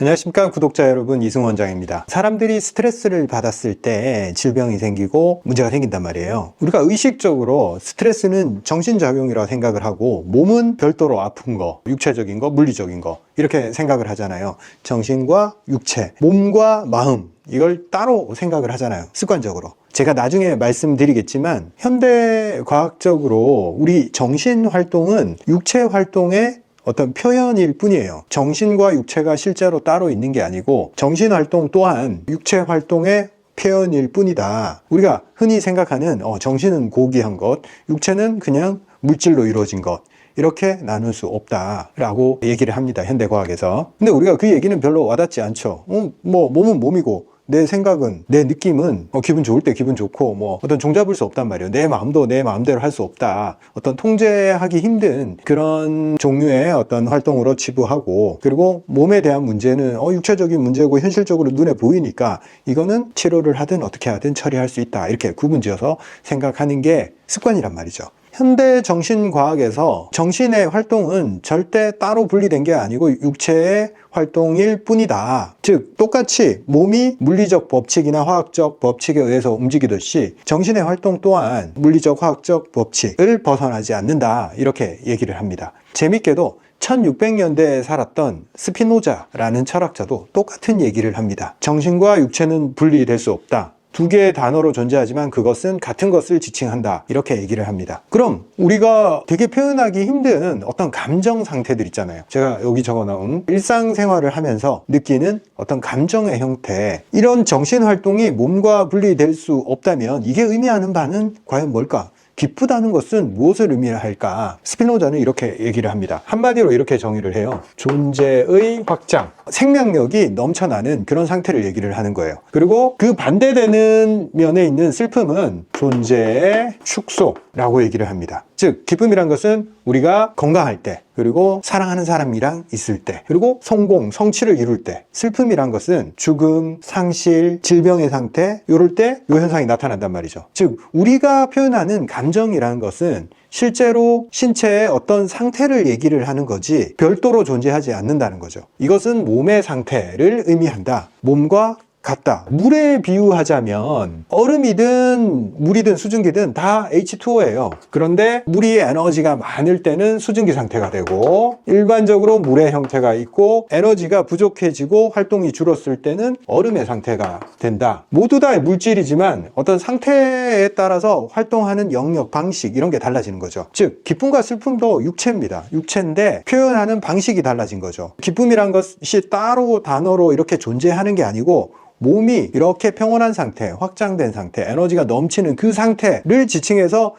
안녕하십니까 구독자 여러분, 이승훈 원장입니다. 사람들이 스트레스를 받았을 때 질병이 생기고 문제가 생긴단 말이에요. 우리가 의식적으로 스트레스는 정신작용이라고 생각을 하고 몸은 별도로 아픈 거, 육체적인 거, 물리적인 거 이렇게 생각을 하잖아요. 정신과 육체, 몸과 마음 이걸 따로 생각을 하잖아요, 습관적으로. 제가 나중에 말씀드리겠지만 현대 과학적으로 우리 정신 활동은 육체 활동의 어떤 표현일 뿐이에요. 정신과 육체가 실제로 따로 있는 게 아니고 정신 활동 또한 육체 활동의 표현일 뿐이다. 우리가 흔히 생각하는 정신은 고귀한 것, 육체는 그냥 물질로 이루어진 것, 이렇게 나눌 수 없다라고 얘기를 합니다, 현대과학에서. 근데 우리가 그 얘기는 별로 와닿지 않죠. 몸은 몸이고 내 생각은, 내 느낌은 기분 좋을 때 기분 좋고 어떤 종잡을 수 없단 말이에요. 내 마음도 내 마음대로 할 수 없다. 어떤 통제하기 힘든 그런 종류의 어떤 활동으로 치부하고, 그리고 몸에 대한 문제는 육체적인 문제고 현실적으로 눈에 보이니까 이거는 치료를 하든 어떻게 하든 처리할 수 있다, 이렇게 구분지어서 생각하는 게 습관이란 말이죠. 현대 정신과학에서 정신의 활동은 절대 따로 분리된 게 아니고 육체의 활동일 뿐이다. 즉 똑같이 몸이 물리적 법칙이나 화학적 법칙에 의해서 움직이듯이 정신의 활동 또한 물리적 화학적 법칙을 벗어나지 않는다, 이렇게 얘기를 합니다. 재밌게도 1600년대에 살았던 스피노자라는 철학자도 똑같은 얘기를 합니다. 정신과 육체는 분리될 수 없다. 두 개의 단어로 존재하지만 그것은 같은 것을 지칭한다, 이렇게 얘기를 합니다. 그럼 우리가 되게 표현하기 힘든 어떤 감정 상태들 있잖아요. 제가 여기 적어놓은 일상생활을 하면서 느끼는 어떤 감정의 형태, 이런 정신활동이 몸과 분리될 수 없다면 이게 의미하는 바는 과연 뭘까? 기쁘다는 것은 무엇을 의미할까? 스피노자는 이렇게 얘기를 합니다. 한마디로 이렇게 정의를 해요. 존재의 확장, 생명력이 넘쳐나는 그런 상태를 얘기를 하는 거예요. 그리고 그 반대되는 면에 있는 슬픔은 존재의 축소라고 얘기를 합니다. 즉 기쁨이란 것은 우리가 건강할 때, 그리고 사랑하는 사람이랑 있을 때, 그리고 성공, 성취를 이룰 때. 슬픔이란 것은 죽음, 상실, 질병의 상태, 이럴 때 이 현상이 나타난단 말이죠. 즉 우리가 표현하는 감정이라는 것은 실제로 신체의 어떤 상태를 얘기를 하는 거지 별도로 존재하지 않는다는 거죠. 이것은 몸의 상태를 의미한다. 몸과 같다. 물에 비유하자면 얼음이든 물이든 수증기든 다 H2O예요. 그런데 물이 에너지가 많을 때는 수증기 상태가 되고, 일반적으로 물의 형태가 있고 에너지가 부족해지고 활동이 줄었을 때는 얼음의 상태가 된다. 모두 다 물질이지만 어떤 상태에 따라서 활동하는 영역, 방식 이런 게 달라지는 거죠. 즉 기쁨과 슬픔도 육체입니다. 육체인데 표현하는 방식이 달라진 거죠. 기쁨이란 것이 따로 단어로 이렇게 존재하는 게 아니고 몸이 이렇게 평온한 상태, 확장된 상태, 에너지가 넘치는 그 상태를 지칭해서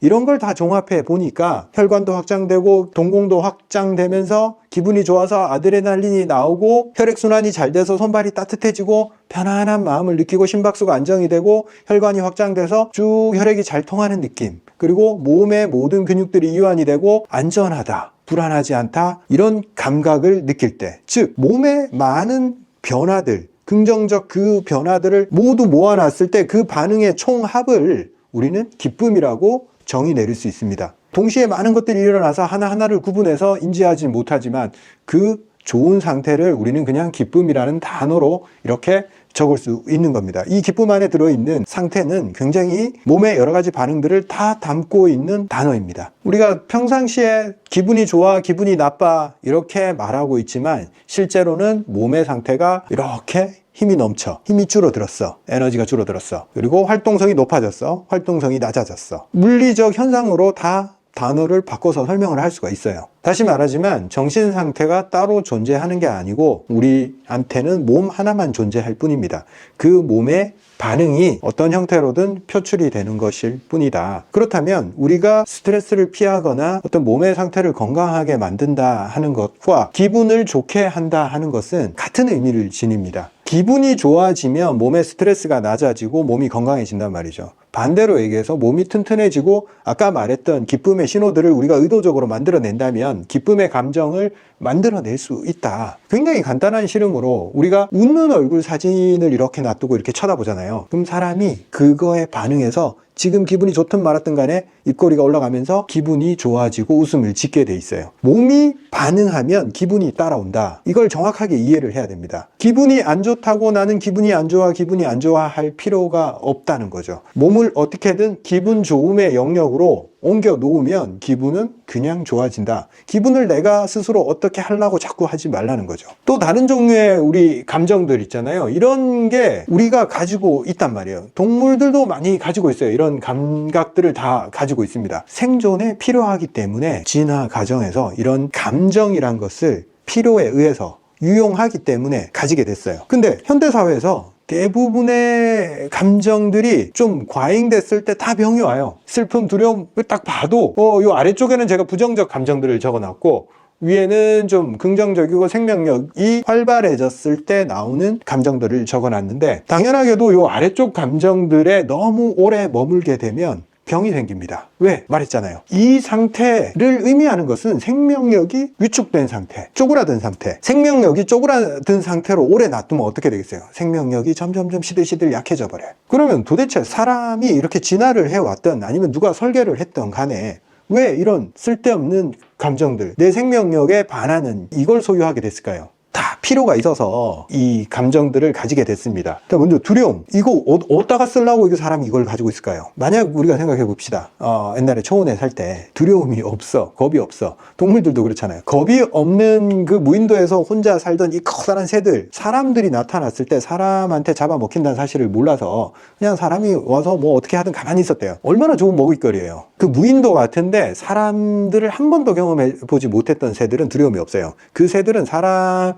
이런 걸 다 종합해 보니까 혈관도 확장되고 동공도 확장되면서 기분이 좋아서 아드레날린이 나오고 혈액순환이 잘 돼서 손발이 따뜻해지고 편안한 마음을 느끼고 심박수가 안정이 되고 혈관이 확장돼서 쭉 혈액이 잘 통하는 느낌, 그리고 몸의 모든 근육들이 이완이 되고 안전하다, 불안하지 않다, 이런 감각을 느낄 때, 즉 몸의 많은 변화들, 긍정적 그 변화들을 모두 모아놨을 때 그 반응의 총합을 우리는 기쁨이라고 정의 내릴 수 있습니다. 동시에 많은 것들이 일어나서 하나하나를 구분해서 인지하지 못하지만 그 좋은 상태를 우리는 그냥 기쁨이라는 단어로 이렇게 적을 수 있는 겁니다. 이 기쁨 안에 들어있는 상태는 굉장히 몸의 여러 가지 반응들을 다 담고 있는 단어입니다. 우리가 평상시에 기분이 좋아, 기분이 나빠 이렇게 말하고 있지만 실제로는 몸의 상태가 이렇게 힘이 넘쳐, 힘이 줄어들었어, 에너지가 줄어들었어, 그리고 활동성이 높아졌어, 활동성이 낮아졌어. 물리적 현상으로 다 단어를 바꿔서 설명을 할 수가 있어요. 다시 말하지만 정신 상태가 따로 존재하는 게 아니고 우리한테는 몸 하나만 존재할 뿐입니다. 그 몸의 반응이 어떤 형태로든 표출이 되는 것일 뿐이다. 그렇다면 우리가 스트레스를 피하거나 어떤 몸의 상태를 건강하게 만든다 하는 것과 기분을 좋게 한다 하는 것은 같은 의미를 지닙니다. 기분이 좋아지면 몸의 스트레스가 낮아지고 몸이 건강해진단 말이죠. 반대로 얘기해서 몸이 튼튼해지고 아까 말했던 기쁨의 신호들을 우리가 의도적으로 만들어낸다면 기쁨의 감정을 만들어낼 수 있다. 굉장히 간단한 실험으로 우리가 웃는 얼굴 사진을 이렇게 놔두고 이렇게 쳐다보잖아요. 그럼 사람이 그거에 반응해서 지금 기분이 좋든 말았든 간에 입꼬리가 올라가면서 기분이 좋아지고 웃음을 짓게 돼 있어요. 몸이 반응하면 기분이 따라온다. 이걸 정확하게 이해를 해야 됩니다. 기분이 안 좋다고 나는 기분이 안 좋아 할 필요가 없다는 거죠. 몸을 어떻게든 기분 좋음의 영역으로 옮겨 놓으면 기분은 그냥 좋아진다. 기분을 내가 스스로 어떻게 하려고 자꾸 하지 말라는 거죠. 또 다른 종류의 우리 감정들 있잖아요. 이런 게 우리가 가지고 있단 말이에요. 동물들도 많이 가지고 있어요. 이런 감각들을 다 가지고 있습니다. 생존에 필요하기 때문에 진화 과정에서 이런 감정이란 것을 필요에 의해서 유용하기 때문에 가지게 됐어요. 근데 현대사회에서 대부분의 감정들이 좀 과잉됐을 때 다 병이 와요. 슬픔, 두려움 딱 봐도 요 아래쪽에는 제가 부정적 감정들을 적어놨고 위에는 좀 긍정적이고 생명력이 활발해졌을 때 나오는 감정들을 적어놨는데 당연하게도 요 아래쪽 감정들에 너무 오래 머물게 되면 병이 생깁니다. 왜? 말했잖아요. 이 상태를 의미하는 것은 생명력이 위축된 상태, 쪼그라든 상태. 생명력이 쪼그라든 상태로 오래 놔두면 어떻게 되겠어요? 생명력이 점점점 시들시들 약해져 버려요. 그러면 도대체 사람이 이렇게 진화를 해왔던 아니면 누가 설계를 했던 간에 왜 이런 쓸데없는 감정들, 내 생명력에 반하는 이걸 소유하게 됐을까요? 다 필요가 있어서 이 감정들을 가지게 됐습니다. 먼저 두려움. 이거 어디다가 쓰려고 이거 사람이 이걸 가지고 있을까요? 만약 우리가 생각해 봅시다. 옛날에 초원에 살 때 두려움이 없어. 겁이 없어. 동물들도 그렇잖아요. 겁이 없는 그 무인도에서 혼자 살던 이 커다란 새들, 사람들이 나타났을 때 사람한테 잡아먹힌다는 사실을 몰라서 그냥 사람이 와서 뭐 어떻게 하든 가만히 있었대요. 얼마나 좋은 먹잇거리예요. 그 무인도 같은데 사람들을 한 번도 경험해 보지 못했던 새들은 두려움이 없어요. 그 새들은 사람이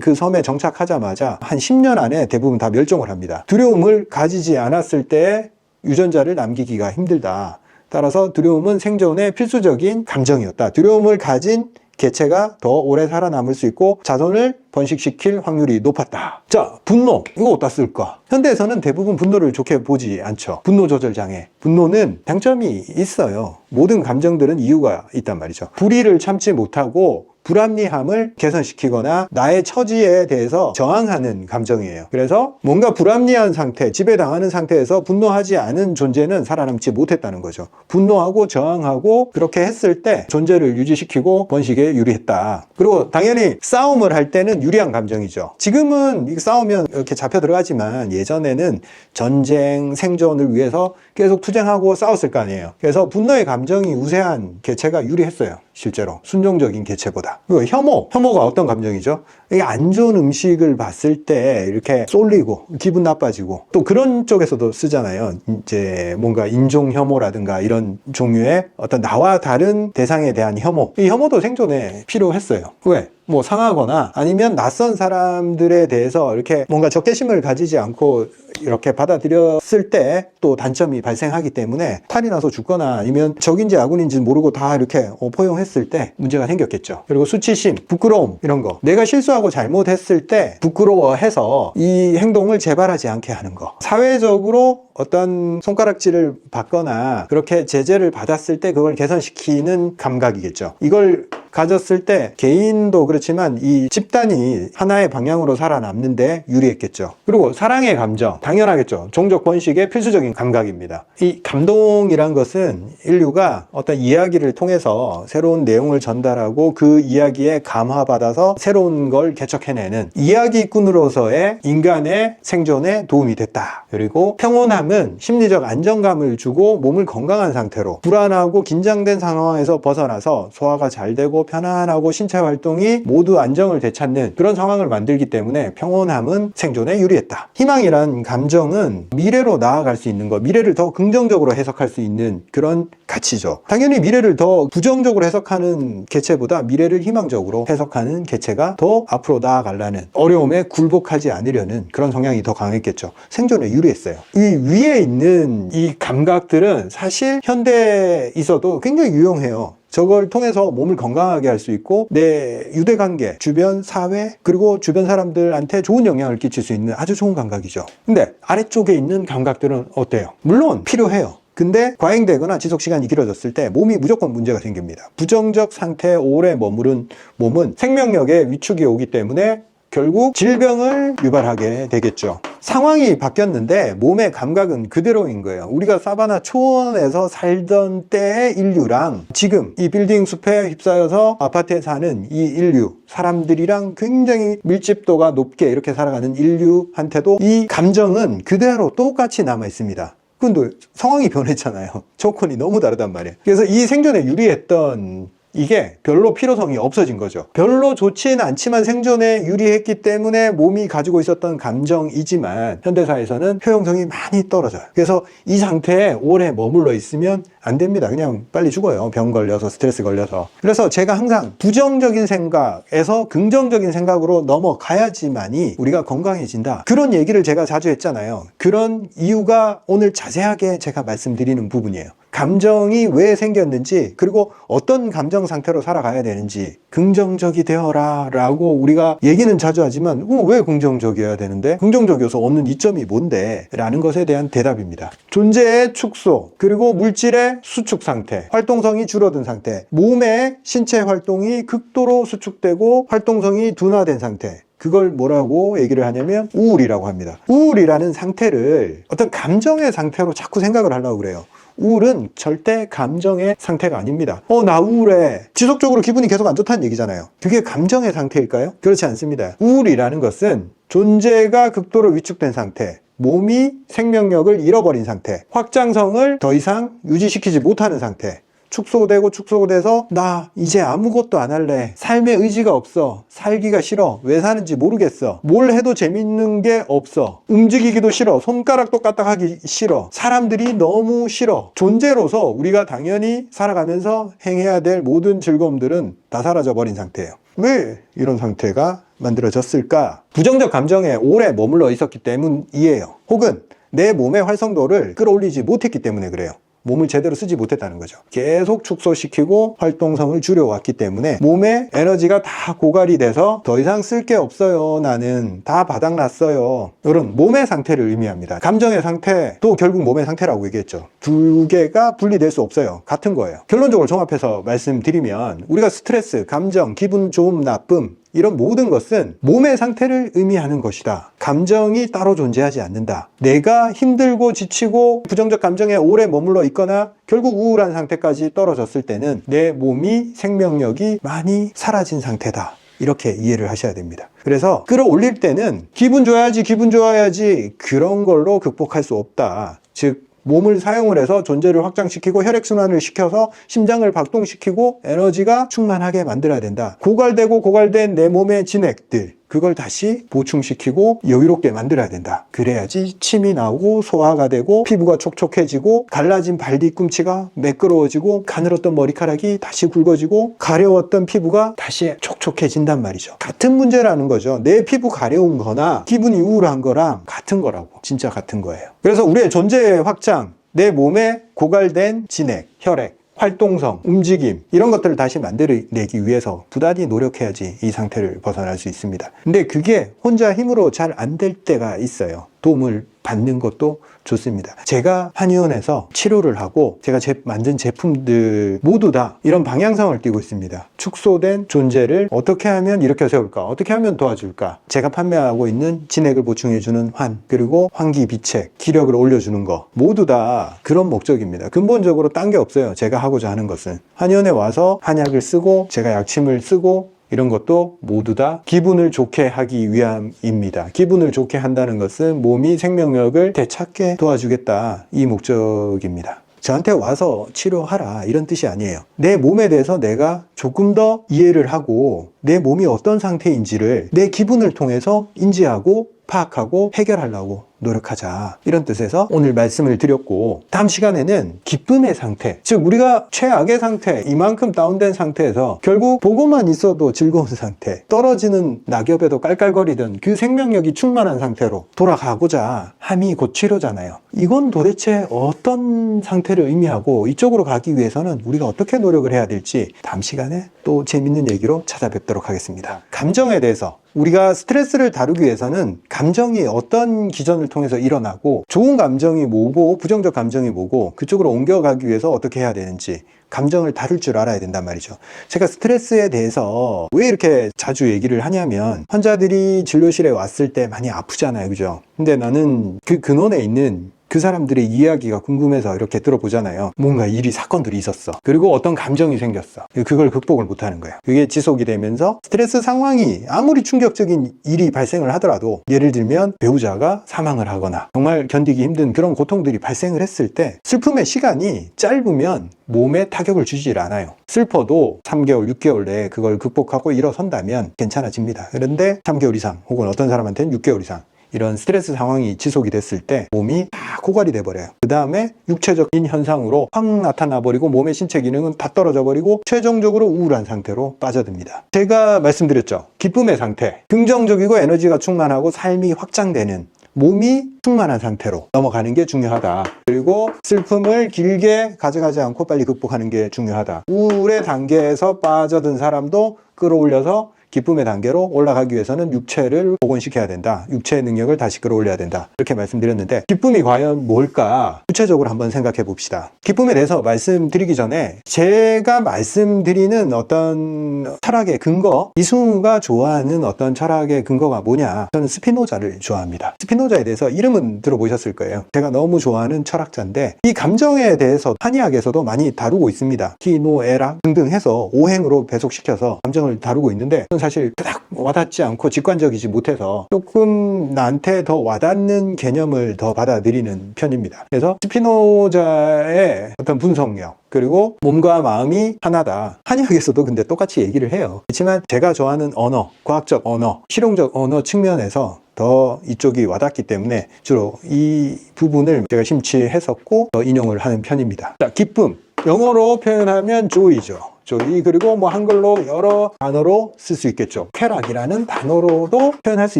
그 섬에 정착하자마자 한 10년 안에 대부분 다 멸종을 합니다. 두려움을 가지지 않았을 때 유전자를 남기기가 힘들다. 따라서 두려움은 생존의 필수적인 감정이었다. 두려움을 가진 개체가 더 오래 살아남을 수 있고 자손을 번식시킬 확률이 높았다. 자, 분노. 이거 어디다 쓸까? 현대에서는 대부분 분노를 좋게 보지 않죠. 분노 조절 장애. 분노는 장점이 있어요. 모든 감정들은 이유가 있단 말이죠. 불의를 참지 못하고 불합리함을 개선시키거나 나의 처지에 대해서 저항하는 감정이에요. 그래서 뭔가 불합리한 상태, 지배당하는 상태에서 분노하지 않은 존재는 살아남지 못했다는 거죠. 분노하고 저항하고 그렇게 했을 때 존재를 유지시키고 번식에 유리했다. 그리고 당연히 싸움을 할 때는 유리한 감정이죠. 지금은 싸우면 이렇게 잡혀 들어가지만 예전에는 전쟁, 생존을 위해서 계속 투쟁하고 싸웠을 거 아니에요. 그래서 분노의 감정이 우세한 개체가 유리했어요. 실제로 순종적인 개체보다. 그리고 혐오가 어떤 감정이죠? 이게 안 좋은 음식을 봤을 때 이렇게 쏠리고 기분 나빠지고 또 그런 쪽에서도 쓰잖아요. 이제 뭔가 인종 혐오라든가 이런 종류의 어떤 나와 다른 대상에 대한 혐오. 이 혐오도 생존에 필요했어요. 왜? 뭐 상하거나 아니면 낯선 사람들에 대해서 이렇게 뭔가 적개심을 가지지 않고 이렇게 받아들였을 때 또 단점이 발생하기 때문에 탈이 나서 죽거나 아니면 적인지 아군인지 모르고 다 이렇게 포용했을 때 문제가 생겼겠죠. 그리고 수치심, 부끄러움 이런 거. 내가 실수하고 잘못했을 때 부끄러워해서 이 행동을 재발하지 않게 하는 거. 사회적으로 어떤 손가락질을 받거나 그렇게 제재를 받았을 때 그걸 개선시키는 감각이겠죠. 이걸 가졌을 때 개인도 그렇지만 이 집단이 하나의 방향으로 살아남는데 유리했겠죠. 그리고 사랑의 감정, 당연하겠죠. 종족 번식의 필수적인 감각입니다. 이 감동이란 것은 인류가 어떤 이야기를 통해서 새로운 내용을 전달하고 그 이야기에 감화받아서 새로운 걸 개척해내는 이야기꾼으로서의 인간의 생존에 도움이 됐다. 그리고 평온함은 심리적 안정감을 주고 몸을 건강한 상태로 불안하고 긴장된 상황에서 벗어나서 소화가 잘 되고 편안하고 신체 활동이 모두 안정을 되찾는 그런 상황을 만들기 때문에 평온함은 생존에 유리했다. 희망이란 감정은 미래로 나아갈 수 있는 것, 미래를 더 긍정적으로 해석할 수 있는 그런 가치죠. 당연히 미래를 더 부정적으로 해석하는 개체보다 미래를 희망적으로 해석하는 개체가 더 앞으로 나아가려는, 어려움에 굴복하지 않으려는 그런 성향이 더 강했겠죠. 생존에 유리했어요. 이 위에 있는 이 감각들은 사실 현대에 있어도 굉장히 유용해요. 저걸 통해서 몸을 건강하게 할 수 있고 내 유대관계, 주변 사회, 그리고 주변 사람들한테 좋은 영향을 끼칠 수 있는 아주 좋은 감각이죠. 근데 아래쪽에 있는 감각들은 어때요? 물론 필요해요. 근데 과잉되거나 지속시간이 길어졌을 때 몸이 무조건 문제가 생깁니다. 부정적 상태에 오래 머무른 몸은 생명력에 위축이 오기 때문에 결국 질병을 유발하게 되겠죠. 상황이 바뀌었는데 몸의 감각은 그대로인 거예요. 우리가 사바나 초원에서 살던 때의 인류랑 지금 이 빌딩 숲에 휩싸여서 아파트에 사는 이 인류, 사람들이랑 굉장히 밀집도가 높게 이렇게 살아가는 인류한테도 이 감정은 그대로 똑같이 남아 있습니다. 근데 상황이 변했잖아요. 조건이 너무 다르단 말이에요. 그래서 이 생존에 유리했던 이게 별로 필요성이 없어진 거죠. 별로 좋지는 않지만 생존에 유리했기 때문에 몸이 가지고 있었던 감정이지만 현대사에서는 효용성이 많이 떨어져요. 그래서 이 상태에 오래 머물러 있으면 안 됩니다. 그냥 빨리 죽어요. 병 걸려서, 스트레스 걸려서. 그래서 제가 항상 부정적인 생각에서 긍정적인 생각으로 넘어가야지만이 우리가 건강해진다. 그런 얘기를 제가 자주 했잖아요. 그런 이유가 오늘 자세하게 제가 말씀드리는 부분이에요. 감정이 왜 생겼는지, 그리고 어떤 감정 상태로 살아가야 되는지 긍정적이 되어라 라고 우리가 얘기는 자주 하지만 왜 긍정적이어야 되는데, 긍정적이어서 얻는 이점이 뭔데? 라는 것에 대한 대답입니다. 존재의 축소, 그리고 물질의 수축 상태, 활동성이 줄어든 상태, 몸의 신체 활동이 극도로 수축되고 활동성이 둔화된 상태, 그걸 뭐라고 얘기를 하냐면 우울이라고 합니다. 우울이라는 상태를 어떤 감정의 상태로 자꾸 생각을 하려고 그래요. 우울은 절대 감정의 상태가 아닙니다. 나 우울해. 지속적으로 기분이 계속 안 좋다는 얘기잖아요. 그게 감정의 상태일까요? 그렇지 않습니다. 우울이라는 것은 존재가 극도로 위축된 상태, 몸이 생명력을 잃어버린 상태, 확장성을 더 이상 유지시키지 못하는 상태, 축소되고 축소돼서 나 이제 아무것도 안 할래. 삶에 의지가 없어. 살기가 싫어. 왜 사는지 모르겠어. 뭘 해도 재밌는 게 없어. 움직이기도 싫어. 손가락도 까딱하기 싫어. 사람들이 너무 싫어. 존재로서 우리가 당연히 살아가면서 행해야 될 모든 즐거움들은 다 사라져버린 상태예요. 왜 이런 상태가 만들어졌을까? 부정적 감정에 오래 머물러 있었기 때문이에요. 혹은 내 몸의 활성도를 끌어올리지 못했기 때문에 그래요. 몸을 제대로 쓰지 못했다는 거죠. 계속 축소시키고 활동성을 줄여왔기 때문에 몸의 에너지가 다 고갈이 돼서 더 이상 쓸 게 없어요. 나는 다 바닥났어요. 이런 몸의 상태를 의미합니다. 감정의 상태도 결국 몸의 상태라고 얘기했죠. 두 개가 분리될 수 없어요. 같은 거예요. 결론적으로 종합해서 말씀드리면 우리가 스트레스, 감정, 기분 좋음, 나쁨 이런 모든 것은 몸의 상태를 의미하는 것이다. 감정이 따로 존재하지 않는다. 내가 힘들고 지치고 부정적 감정에 오래 머물러 있거나 결국 우울한 상태까지 떨어졌을 때는 내 몸이 생명력이 많이 사라진 상태다. 이렇게 이해를 하셔야 됩니다. 그래서 끌어올릴 때는 기분 좋아야지 그런 걸로 극복할 수 없다. 즉 몸을 사용을 해서 존재를 확장시키고 혈액순환을 시켜서 심장을 박동시키고 에너지가 충만하게 만들어야 된다. 고갈된 내 몸의 진액들, 그걸 다시 보충시키고 여유롭게 만들어야 된다. 그래야지 침이 나오고 소화가 되고 피부가 촉촉해지고 갈라진 발 뒤꿈치가 매끄러워지고 가늘었던 머리카락이 다시 굵어지고 가려웠던 피부가 다시 촉촉해진단 말이죠. 같은 문제라는 거죠. 내 피부 가려운 거나 기분이 우울한 거랑 같은 거라고. 진짜 같은 거예요. 그래서 우리의 존재의 확장, 내 몸에 고갈된 진액, 혈액, 활동성, 움직임 이런 것들을 다시 만들어내기 위해서 부단히 노력해야지 이 상태를 벗어날 수 있습니다. 근데 그게 혼자 힘으로 잘 안 될 때가 있어요. 도움을 받는 것도 좋습니다. 제가 한의원에서 치료를 하고 제가 만든 제품들 모두 다 이런 방향성을 띠고 있습니다. 축소된 존재를 어떻게 하면 이렇게 세울까? 어떻게 하면 도와줄까? 제가 판매하고 있는 진액을 보충해주는 환, 그리고 환기비책, 기력을 올려주는 거 모두 다 그런 목적입니다. 근본적으로 딴 게 없어요. 제가 하고자 하는 것은. 한의원에 와서 한약을 쓰고 제가 약침을 쓰고 이런 것도 모두 다 기분을 좋게 하기 위함입니다. 기분을 좋게 한다는 것은 몸이 생명력을 되찾게 도와주겠다. 이 목적입니다. 저한테 와서 치료하라 이런 뜻이 아니에요. 내 몸에 대해서 내가 조금 더 이해를 하고 내 몸이 어떤 상태인지를 내 기분을 통해서 인지하고 파악하고 해결하려고 노력하자, 이런 뜻에서 오늘 말씀을 드렸고, 다음 시간에는 기쁨의 상태, 즉 우리가 최악의 상태, 이만큼 다운된 상태에서 결국 보고만 있어도 즐거운 상태, 떨어지는 낙엽에도 깔깔거리던 그 생명력이 충만한 상태로 돌아가고자 함이 곧 치료잖아요. 이건 도대체 어떤 상태를 의미하고 이쪽으로 가기 위해서는 우리가 어떻게 노력을 해야 될지 다음 시간에 또 재밌는 얘기로 찾아뵙도록 하겠습니다. 감정에 대해서, 우리가 스트레스를 다루기 위해서는 감정이 어떤 기전을 통해서 일어나고, 좋은 감정이 뭐고 부정적 감정이 뭐고, 그쪽으로 옮겨가기 위해서 어떻게 해야 되는지 감정을 다룰 줄 알아야 된단 말이죠. 제가 스트레스에 대해서 왜 이렇게 자주 얘기를 하냐면, 환자들이 진료실에 왔을 때 많이 아프잖아요, 그죠? 근데 나는 그 근원에 있는 그 사람들의 이야기가 궁금해서 이렇게 들어보잖아요. 뭔가 사건들이 있었어. 그리고 어떤 감정이 생겼어. 그걸 극복을 못하는 거예요. 그게 지속이 되면서 스트레스 상황이 아무리 충격적인 일이 발생을 하더라도, 예를 들면 배우자가 사망을 하거나 정말 견디기 힘든 그런 고통들이 발생을 했을 때, 슬픔의 시간이 짧으면 몸에 타격을 주질 않아요. 슬퍼도 3개월, 6개월 내에 그걸 극복하고 일어선다면 괜찮아집니다. 그런데 3개월 이상, 혹은 어떤 사람한테는 6개월 이상, 이런 스트레스 상황이 지속이 됐을 때 몸이 다 고갈이 돼버려요. 그 다음에 육체적인 현상으로 확 나타나버리고, 몸의 신체 기능은 다 떨어져 버리고 최종적으로 우울한 상태로 빠져듭니다. 제가 말씀드렸죠. 기쁨의 상태, 긍정적이고 에너지가 충만하고 삶이 확장되는, 몸이 충만한 상태로 넘어가는 게 중요하다. 그리고 슬픔을 길게 가져가지 않고 빨리 극복하는 게 중요하다. 우울의 단계에서 빠져든 사람도 끌어올려서 기쁨의 단계로 올라가기 위해서는 육체를 복원시켜야 된다. 육체의 능력을 다시 끌어올려야 된다. 이렇게 말씀드렸는데, 기쁨이 과연 뭘까? 구체적으로 한번 생각해 봅시다. 기쁨에 대해서 말씀드리기 전에 제가 말씀드리는 어떤 철학의 근거, 이승우가 좋아하는 어떤 철학의 근거가 뭐냐? 저는 스피노자를 좋아합니다. 스피노자에 대해서 이름은 들어보셨을 거예요. 제가 너무 좋아하는 철학자인데, 이 감정에 대해서 한의학에서도 많이 다루고 있습니다. 희노애락 등등 해서 오행으로 배속시켜서 감정을 다루고 있는데, 사실 딱 와닿지 않고 직관적이지 못해서 조금 나한테 더 와닿는 개념을 더 받아들이는 편입니다. 그래서 스피노자의 어떤 분석력, 그리고 몸과 마음이 하나다. 한의학에서도 근데 똑같이 얘기를 해요. 그렇지만 제가 좋아하는 언어, 과학적 언어, 실용적 언어 측면에서 더 이쪽이 와닿기 때문에 주로 이 부분을 제가 심취했었고 더 인용을 하는 편입니다. 자, 기쁨. 영어로 표현하면 joy죠. joy. 그리고 뭐 한글로 여러 단어로 쓸 수 있겠죠. 쾌락이라는 단어로도 표현할 수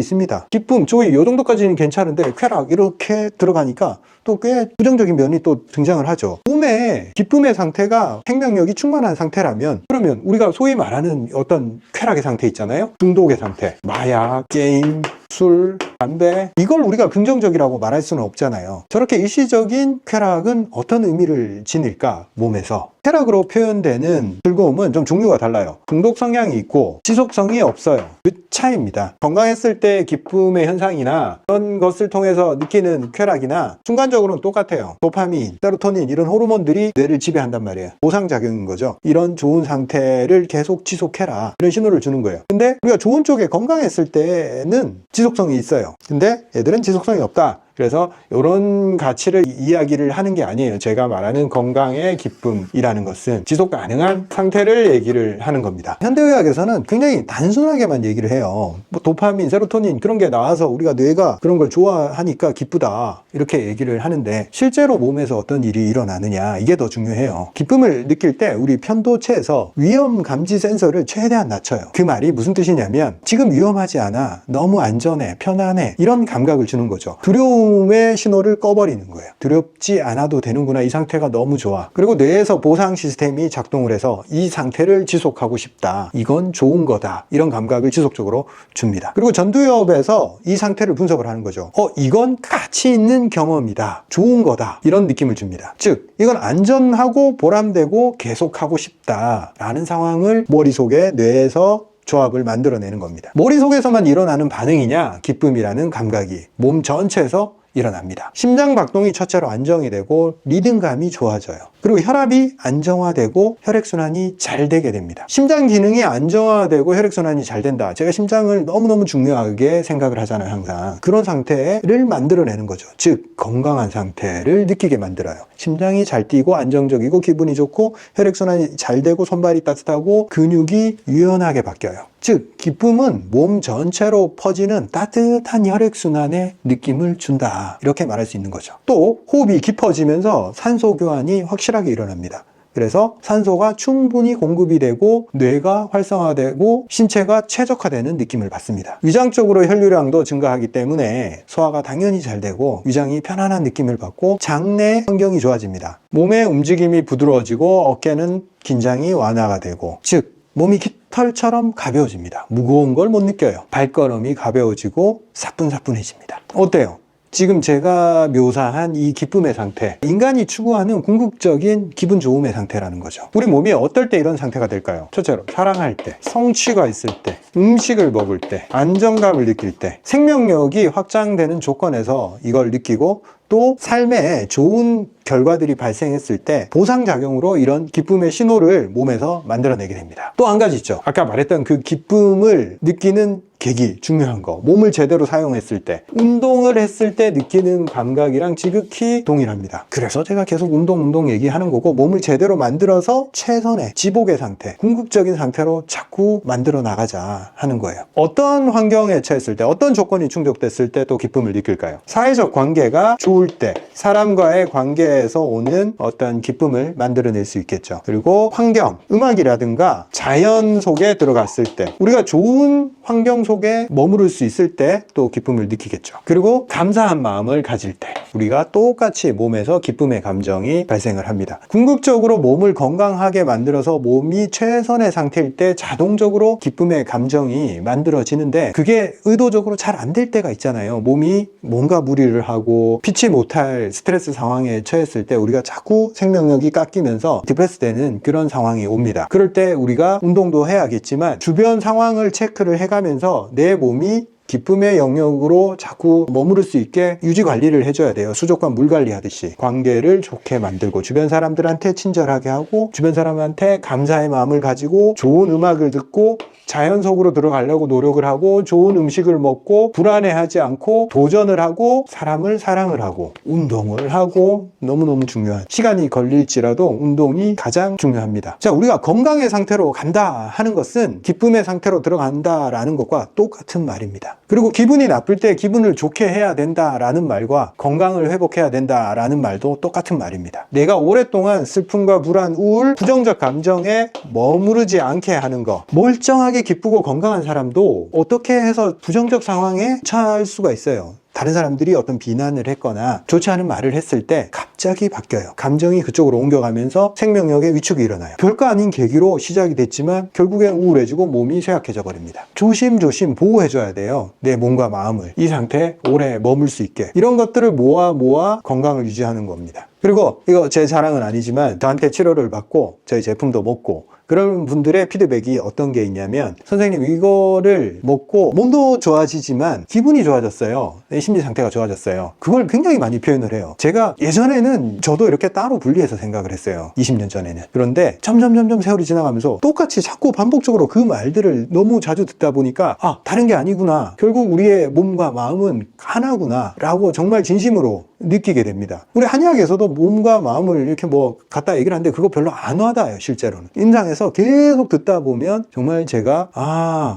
있습니다. 기쁨, joy 이 정도까지는 괜찮은데, 쾌락 이렇게 들어가니까 또 꽤 부정적인 면이 또 등장을 하죠. 몸에 기쁨의 상태가 생명력이 충만한 상태라면, 그러면 우리가 소위 말하는 어떤 쾌락의 상태 있잖아요. 중독의 상태, 마약, 게임, 술, 담배, 이걸 우리가 긍정적이라고 말할 수는 없잖아요. 저렇게 일시적인 쾌락은 어떤 의미를 지닐까? 몸에서 쾌락으로 표현되는 즐거움은 좀 종류가 달라요. 중독 성향이 있고 지속성이 없어요. 그 차이입니다. 건강했을 때 기쁨의 현상이나 그런 것을 통해서 느끼는 쾌락이나 순간적으로는 똑같아요. 도파민, 세로토닌 이런 호르몬들이 뇌를 지배한단 말이에요. 보상작용인 거죠. 이런 좋은 상태를 계속 지속해라, 이런 신호를 주는 거예요. 근데 우리가 좋은 쪽에 건강했을 때는 지속성이 있어요. 근데 애들은 지속성이 없다. 그래서 이런 가치를 이야기를 하는 게 아니에요. 제가 말하는 건강의 기쁨이라는 것은 지속 가능한 상태를 얘기를 하는 겁니다. 현대의학에서는 굉장히 단순하게만 얘기를 해요. 뭐 도파민, 세로토닌 그런 게 나와서 우리가 뇌가 그런 걸 좋아하니까 기쁘다, 이렇게 얘기를 하는데, 실제로 몸에서 어떤 일이 일어나느냐, 이게 더 중요해요. 기쁨을 느낄 때 우리 편도체에서 위험 감지 센서를 최대한 낮춰요. 그 말이 무슨 뜻이냐면, 지금 위험하지 않아, 너무 안전해, 편안해, 이런 감각을 주는 거죠. 두려움의 신호를 꺼버리는 거예요. 두렵지 않아도 되는구나, 이 상태가 너무 좋아. 그리고 뇌에서 보상 시스템이 작동을 해서 이 상태를 지속하고 싶다, 이건 좋은 거다, 이런 감각을 지속적으로 줍니다. 그리고 전두엽에서 이 상태를 분석을 하는 거죠. 이건 가치 있는 경험이다, 좋은 거다, 이런 느낌을 줍니다. 즉 이건 안전하고 보람되고 계속하고 싶다 라는 상황을 머릿속에, 뇌에서 조합을 만들어내는 겁니다. 머릿속에서만 일어나는 반응이냐, 기쁨이라는 감각이 몸 전체에서 일어납니다. 심장 박동이 첫째로 안정이 되고 리듬감이 좋아져요. 그리고 혈압이 안정화되고 혈액순환이 잘 되게 됩니다. 심장 기능이 안정화되고 혈액순환이 잘 된다. 제가 심장을 너무너무 중요하게 생각을 하잖아요, 항상. 그런 상태를 만들어내는 거죠. 즉 건강한 상태를 느끼게 만들어요. 심장이 잘 뛰고 안정적이고 기분이 좋고 혈액순환이 잘 되고 손발이 따뜻하고 근육이 유연하게 바뀌어요. 즉 기쁨은 몸 전체로 퍼지는 따뜻한 혈액순환의 느낌을 준다, 이렇게 말할 수 있는 거죠. 또 호흡이 깊어지면서 산소 교환이 확실하게 일어납니다. 그래서 산소가 충분히 공급이 되고 뇌가 활성화되고 신체가 최적화되는 느낌을 받습니다. 위장적으로 혈류량도 증가하기 때문에 소화가 당연히 잘 되고 위장이 편안한 느낌을 받고 장내 환경이 좋아집니다. 몸의 움직임이 부드러워지고 어깨는 긴장이 완화가 되고, 즉 몸이 깃털처럼 가벼워집니다. 무거운 걸 못 느껴요. 발걸음이 가벼워지고 사뿐사뿐해집니다. 어때요? 지금 제가 묘사한 이 기쁨의 상태, 인간이 추구하는 궁극적인 기분 좋음의 상태라는 거죠. 우리 몸이 어떨 때 이런 상태가 될까요? 첫째로 사랑할 때, 성취가 있을 때, 음식을 먹을 때, 안정감을 느낄 때, 생명력이 확장되는 조건에서 이걸 느끼고, 또 삶에 좋은 결과들이 발생했을 때 보상작용으로 이런 기쁨의 신호를 몸에서 만들어내게 됩니다. 또 한 가지 있죠. 아까 말했던 그 기쁨을 느끼는 계기, 중요한 거, 몸을 제대로 사용했을 때, 운동을 했을 때 느끼는 감각이랑 지극히 동일합니다. 그래서 제가 계속 운동 얘기하는 거고, 몸을 제대로 만들어서 최선의 지복의 상태, 궁극적인 상태로 자꾸 만들어 나가자 하는 거예요. 어떤 환경에 처했을 때, 어떤 조건이 충족됐을 때 또 기쁨을 느낄까요? 사회적 관계가 좋을 때, 사람과의 관계에서 오는 어떤 기쁨을 만들어낼 수 있겠죠. 그리고 환경, 음악이라든가 자연 속에 들어갔을 때, 우리가 좋은 환경 속에 머무를 수 있을 때 또 기쁨을 느끼겠죠. 그리고 감사한 마음을 가질 때 우리가 똑같이 몸에서 기쁨의 감정이 발생을 합니다. 궁극적으로 몸을 건강하게 만들어서 몸이 최선의 상태일 때 자동적으로 기쁨의 감정이 만들어지는데, 그게 의도적으로 잘 안 될 때가 있잖아요. 몸이 뭔가 무리를 하고 피치 못할 스트레스 상황에 처했을 때 우리가 자꾸 생명력이 깎이면서 디프레스 되는 그런 상황이 옵니다. 그럴 때 우리가 운동도 해야겠지만 주변 상황을 체크를 해가면서 내 몸이 기쁨의 영역으로 자꾸 머무를 수 있게 유지 관리를 해줘야 돼요. 수족관 물 관리하듯이 관계를 좋게 만들고, 주변 사람들한테 친절하게 하고, 주변 사람한테 감사의 마음을 가지고, 좋은 음악을 듣고, 자연 속으로 들어가려고 노력을 하고, 좋은 음식을 먹고, 불안해하지 않고, 도전을 하고, 사람을 사랑을 하고, 운동을 하고, 너무너무 중요한, 시간이 걸릴지라도 운동이 가장 중요합니다. 자, 우리가 건강의 상태로 간다 하는 것은 기쁨의 상태로 들어간다라는 것과 똑같은 말입니다. 그리고 기분이 나쁠 때 기분을 좋게 해야 된다라는 말과 건강을 회복해야 된다라는 말도 똑같은 말입니다. 내가 오랫동안 슬픔과 불안, 우울, 부정적 감정에 머무르지 않게 하는 거, 멀쩡하게 기쁘고 건강한 사람도 어떻게 해서 부정적 상황에 처할 수가 있어요. 다른 사람들이 어떤 비난을 했거나 좋지 않은 말을 했을 때 갑자기 바뀌어요. 감정이 그쪽으로 옮겨가면서 생명력의 위축이 일어나요. 별거 아닌 계기로 시작이 됐지만 결국엔 우울해지고 몸이 쇠약해져 버립니다. 조심조심 보호해줘야 돼요. 내 몸과 마음을 이 상태에 오래 머물 수 있게. 이런 것들을 모아 건강을 유지하는 겁니다. 그리고 이거 제 자랑은 아니지만 저한테 치료를 받고 저희 제품도 먹고 그런 분들의 피드백이 어떤 게 있냐면, 선생님 이거를 먹고 몸도 좋아지지만 기분이 좋아졌어요. 심리 상태가 좋아졌어요. 그걸 굉장히 많이 표현을 해요. 제가 예전에는 저도 이렇게 따로 분리해서 생각을 했어요. 20년 전에는. 그런데 점점 세월이 지나가면서 똑같이 자꾸 반복적으로 그 말들을 너무 자주 듣다 보니까 다른 게 아니구나. 결국 우리의 몸과 마음은 하나구나 라고 정말 진심으로 느끼게 됩니다. 우리 한의학에서도 몸과 마음을 이렇게 갖다 얘기를 하는데 그거 별로 안 와닿아요. 실제로는. 임상에서 계속 듣다 보면 정말 제가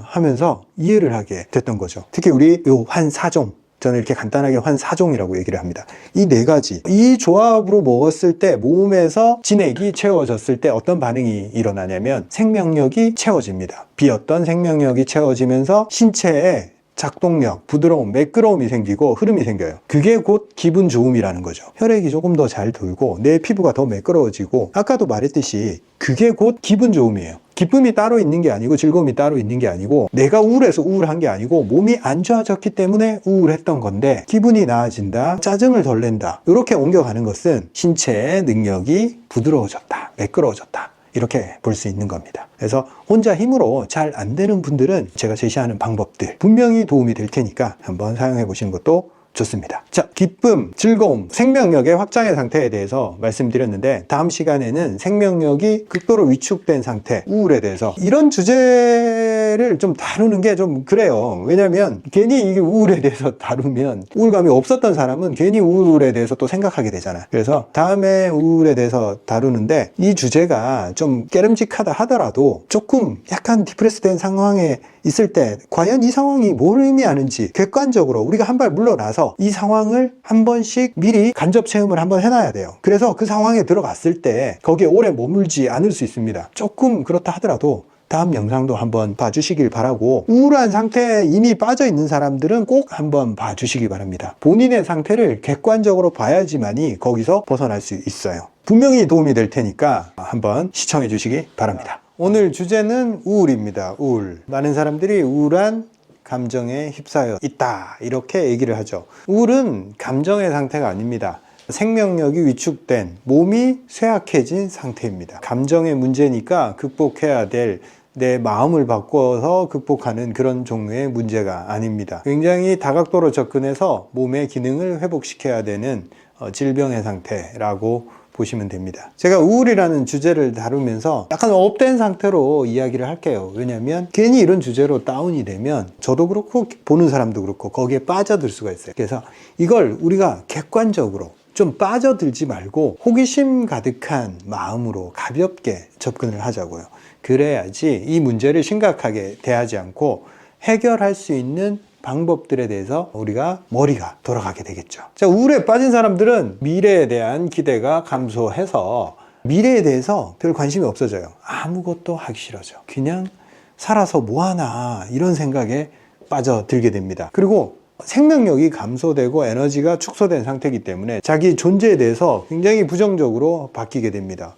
하면서 이해를 하게 됐던 거죠. 특히 우리 요 환사종, 저는 이렇게 간단하게 환사종이라고 얘기를 합니다. 이 네 가지, 이 조합으로 먹었을 때 몸에서 진액이 채워졌을 때 어떤 반응이 일어나냐면 생명력이 채워집니다. 비었던 생명력이 채워지면서 신체에 작동력, 부드러움, 매끄러움이 생기고 흐름이 생겨요. 그게 곧 기분 좋음이라는 거죠. 혈액이 조금 더 잘 돌고 내 피부가 더 매끄러워지고, 아까도 말했듯이 그게 곧 기분 좋음이에요. 기쁨이 따로 있는 게 아니고 즐거움이 따로 있는 게 아니고, 내가 우울해서 우울한 게 아니고 몸이 안 좋아졌기 때문에 우울했던 건데 기분이 나아진다, 짜증을 덜 낸다, 이렇게 옮겨가는 것은 신체의 능력이 부드러워졌다, 매끄러워졌다, 이렇게 볼 수 있는 겁니다. 그래서 혼자 힘으로 잘 안 되는 분들은 제가 제시하는 방법들 분명히 도움이 될 테니까 한번 사용해 보시는 것도 좋습니다. 자, 기쁨, 즐거움, 생명력의 확장의 상태에 대해서 말씀드렸는데 다음 시간에는 생명력이 극도로 위축된 상태, 우울에 대해서 이런 주제를 좀 다루는 게 좀 그래요. 왜냐면 괜히 이 우울에 대해서 다루면 우울감이 없었던 사람은 괜히 우울에 대해서 또 생각하게 되잖아. 그래서 다음에 우울에 대해서 다루는데 이 주제가 좀 깨름직하다 하더라도 조금 약간 디프레스된 상황에 있을 때 과연 이 상황이 뭘 의미하는지 객관적으로 우리가 한 발 물러나서 이 상황을 한 번씩 미리 간접 체험을 한번 해놔야 돼요. 그래서 그 상황에 들어갔을 때 거기에 오래 머물지 않을 수 있습니다. 조금 그렇다 하더라도 다음 영상도 한번 봐주시길 바라고, 우울한 상태에 이미 빠져 있는 사람들은 꼭 한번 봐주시기 바랍니다. 본인의 상태를 객관적으로 봐야지만이 거기서 벗어날 수 있어요. 분명히 도움이 될 테니까 한번 시청해 주시기 바랍니다. 오늘 주제는 우울입니다. 우울. 많은 사람들이 우울한 감정에 휩싸여 있다, 이렇게 얘기를 하죠. 우울은 감정의 상태가 아닙니다. 생명력이 위축된, 몸이 쇠약해진 상태입니다. 감정의 문제니까 극복해야 될, 내 마음을 바꿔서 극복하는 그런 종류의 문제가 아닙니다. 굉장히 다각도로 접근해서 몸의 기능을 회복시켜야 되는 질병의 상태라고 보시면 됩니다. 제가 우울이라는 주제를 다루면서 약간 업된 상태로 이야기를 할게요. 왜냐하면 괜히 이런 주제로 다운이 되면 저도 그렇고 보는 사람도 그렇고 거기에 빠져들 수가 있어요. 그래서 이걸 우리가 객관적으로 좀 빠져들지 말고 호기심 가득한 마음으로 가볍게 접근을 하자고요. 그래야지 이 문제를 심각하게 대하지 않고 해결할 수 있는 방법들에 대해서 우리가 머리가 돌아가게 되겠죠. 자, 우울에 빠진 사람들은 미래에 대한 기대가 감소해서 미래에 대해서 별 관심이 없어져요. 아무것도 하기 싫어져. 그냥 살아서 뭐하나 이런 생각에 빠져들게 됩니다. 그리고 생명력이 감소되고 에너지가 축소된 상태이기 때문에 자기 존재에 대해서 굉장히 부정적으로 바뀌게 됩니다.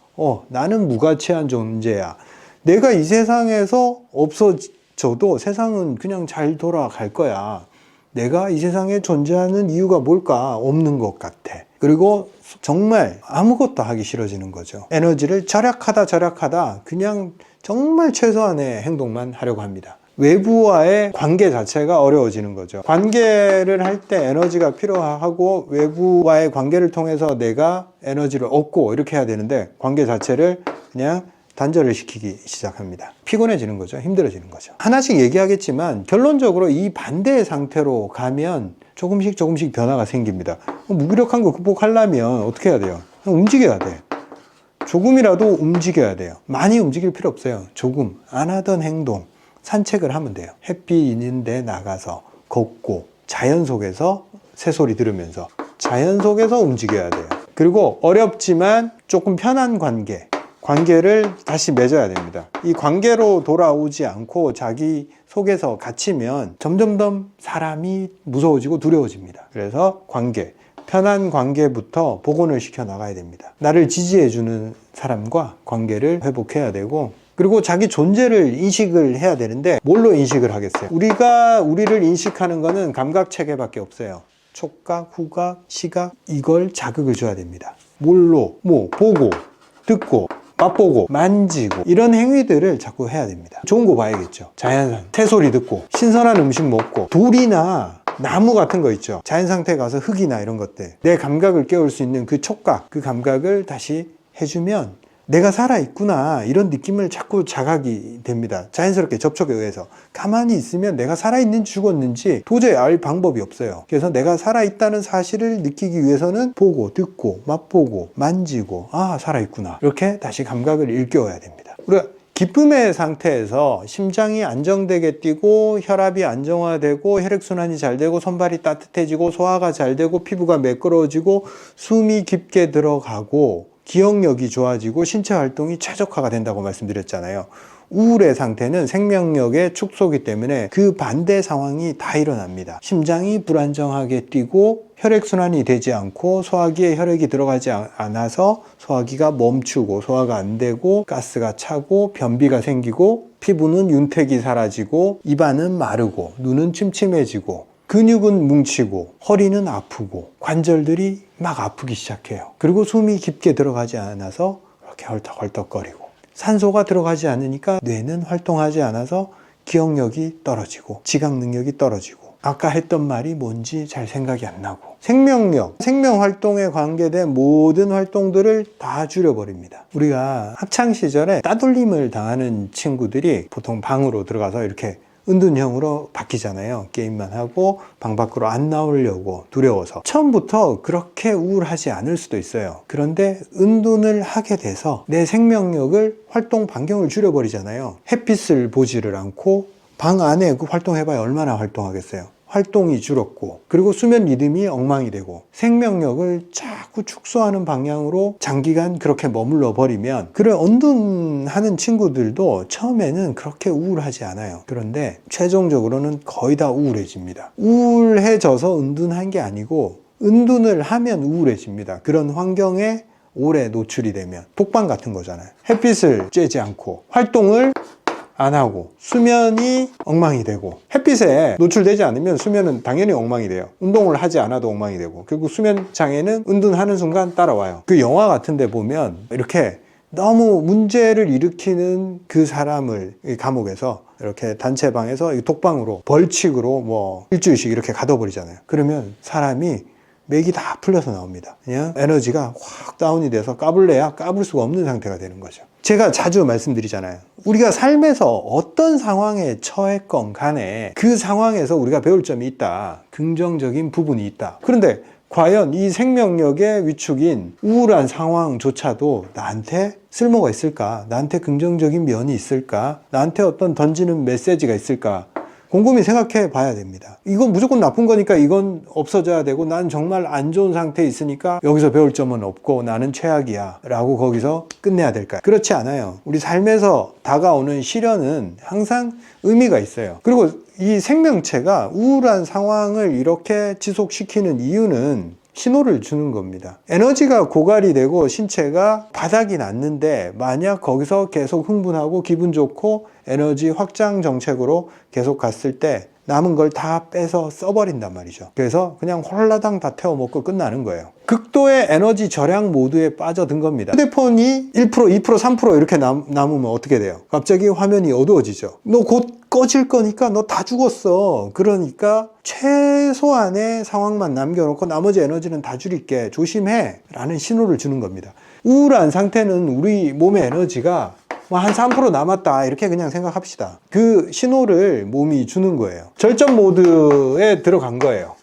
나는 무가치한 존재야. 내가 이 세상에서 없어져도 세상은 그냥 잘 돌아갈 거야. 내가 이 세상에 존재하는 이유가 뭘까? 없는 것 같아. 그리고 정말 아무것도 하기 싫어지는 거죠. 에너지를 절약하다 그냥 정말 최소한의 행동만 하려고 합니다. 외부와의 관계 자체가 어려워지는 거죠. 관계를 할 때 에너지가 필요하고 외부와의 관계를 통해서 내가 에너지를 얻고 이렇게 해야 되는데 관계 자체를 그냥 단절을 시키기 시작합니다. 피곤해지는 거죠. 힘들어지는 거죠. 하나씩 얘기하겠지만 결론적으로 이 반대의 상태로 가면 조금씩 변화가 생깁니다. 무기력한 거 극복하려면 어떻게 해야 돼요? 움직여야 돼. 조금이라도 움직여야 돼요. 많이 움직일 필요 없어요. 조금 안 하던 행동, 산책을 하면 돼요. 햇빛 있는데 나가서 걷고 자연 속에서 새소리 들으면서 자연 속에서 움직여야 돼요. 그리고 어렵지만 조금 편한 관계를 다시 맺어야 됩니다. 이 관계로 돌아오지 않고 자기 속에서 갇히면 점점 사람이 무서워지고 두려워집니다. 그래서 편한 관계부터 복원을 시켜 나가야 됩니다. 나를 지지해주는 사람과 관계를 회복해야 되고, 그리고 자기 존재를 인식을 해야 되는데 뭘로 인식을 하겠어요? 우리가 우리를 인식하는 거는 감각 체계밖에 없어요. 촉각, 후각, 시각, 이걸 자극을 줘야 됩니다. 뭘로? 보고, 듣고, 맛보고, 만지고, 이런 행위들을 자꾸 해야 됩니다. 좋은 거 봐야겠죠. 자연산, 새소리 듣고, 신선한 음식 먹고, 돌이나 나무 같은 거 있죠. 자연 상태에 가서 흙이나 이런 것들, 내 감각을 깨울 수 있는 그 촉각, 그 감각을 다시 해주면 내가 살아있구나, 이런 느낌을 자꾸 자각이 됩니다. 자연스럽게 접촉에 의해서. 가만히 있으면 내가 살아있는지 죽었는지 도저히 알 방법이 없어요. 그래서 내가 살아있다는 사실을 느끼기 위해서는 보고, 듣고, 맛보고, 만지고, 살아있구나, 이렇게 다시 감각을 일깨워야 됩니다. 우리가 기쁨의 상태에서 심장이 안정되게 뛰고, 혈압이 안정화되고, 혈액순환이 잘 되고, 손발이 따뜻해지고, 소화가 잘 되고, 피부가 매끄러워지고, 숨이 깊게 들어가고, 기억력이 좋아지고 신체 활동이 최적화가 된다고 말씀드렸잖아요. 우울의 상태는 생명력의 축소이기 때문에 그 반대 상황이 다 일어납니다. 심장이 불안정하게 뛰고 혈액순환이 되지 않고 소화기에 혈액이 들어가지 않아서 소화기가 멈추고 소화가 안 되고 가스가 차고 변비가 생기고 피부는 윤택이 사라지고 입안은 마르고 눈은 침침해지고 근육은 뭉치고 허리는 아프고 관절들이 막 아프기 시작해요. 그리고 숨이 깊게 들어가지 않아서 이렇게 헐떡헐떡거리고, 산소가 들어가지 않으니까 뇌는 활동하지 않아서 기억력이 떨어지고 지각 능력이 떨어지고 아까 했던 말이 뭔지 잘 생각이 안 나고, 생명력, 생명활동에 관계된 모든 활동들을 다 줄여버립니다. 우리가 학창시절에 따돌림을 당하는 친구들이 보통 방으로 들어가서 이렇게 은둔형으로 바뀌잖아요. 게임만 하고 방 밖으로 안 나오려고 두려워서. 처음부터 그렇게 우울하지 않을 수도 있어요. 그런데 은둔을 하게 돼서 내 생명력을, 활동 반경을 줄여버리잖아요. 햇빛을 보지를 않고 방 안에 그 활동해봐야 얼마나 활동하겠어요. 활동이 줄었고, 그리고 수면 리듬이 엉망이 되고, 생명력을 자꾸 축소하는 방향으로 장기간 그렇게 머물러 버리면, 그런 은둔하는 친구들도 처음에는 그렇게 우울하지 않아요. 그런데 최종적으로는 거의 다 우울해집니다. 우울해져서 은둔한 게 아니고 은둔을 하면 우울해집니다. 그런 환경에 오래 노출이 되면. 독방 같은 거잖아요. 햇빛을 쬐지 않고 활동을 안 하고 수면이 엉망이 되고, 햇빛에 노출되지 않으면 수면은 당연히 엉망이 돼요. 운동을 하지 않아도 엉망이 되고, 결국 수면 장애는 은둔하는 순간 따라와요. 그 영화 같은 데 보면 이렇게 너무 문제를 일으키는 그 사람을 이 감옥에서 이렇게 단체방에서 독방으로 벌칙으로 뭐 일주일씩 이렇게 가둬버리잖아요. 그러면 사람이 맥이 다 풀려서 나옵니다. 그냥 에너지가 확 다운이 돼서 까불래야 까불 수가 없는 상태가 되는 거죠. 제가 자주 말씀드리잖아요. 우리가 삶에서 어떤 상황에 처했건 간에 그 상황에서 우리가 배울 점이 있다. 긍정적인 부분이 있다. 그런데 과연 이 생명력의 위축인 우울한 상황조차도 나한테 쓸모가 있을까? 나한테 긍정적인 면이 있을까? 나한테 어떤 던지는 메시지가 있을까? 곰곰이 생각해 봐야 됩니다. 이건 무조건 나쁜 거니까 이건 없어져야 되고, 난 정말 안 좋은 상태에 있으니까 여기서 배울 점은 없고 나는 최악이야 라고 거기서 끝내야 될까요? 그렇지 않아요. 우리 삶에서 다가오는 시련은 항상 의미가 있어요. 그리고 이 생명체가 우울한 상황을 이렇게 지속시키는 이유는 신호를 주는 겁니다. 에너지가 고갈이 되고 신체가 바닥이 났는데, 만약 거기서 계속 흥분하고 기분 좋고 에너지 확장 정책으로 계속 갔을 때 남은 걸 다 빼서 써버린단 말이죠. 그래서 그냥 홀라당 다 태워먹고 끝나는 거예요. 극도의 에너지 절약 모드에 빠져든 겁니다. 휴대폰이 1%, 2%, 3% 이렇게 남으면 어떻게 돼요? 갑자기 화면이 어두워지죠. 너 곧 꺼질 거니까 너 다 죽었어. 그러니까 최소한의 상황만 남겨놓고 나머지 에너지는 다 줄일게. 조심해. 라는 신호를 주는 겁니다. 우울한 상태는 우리 몸의 에너지가 한 3% 남았다 이렇게 그냥 생각합시다. 그 신호를 몸이 주는 거예요. 절전 모드에 들어간 거예요.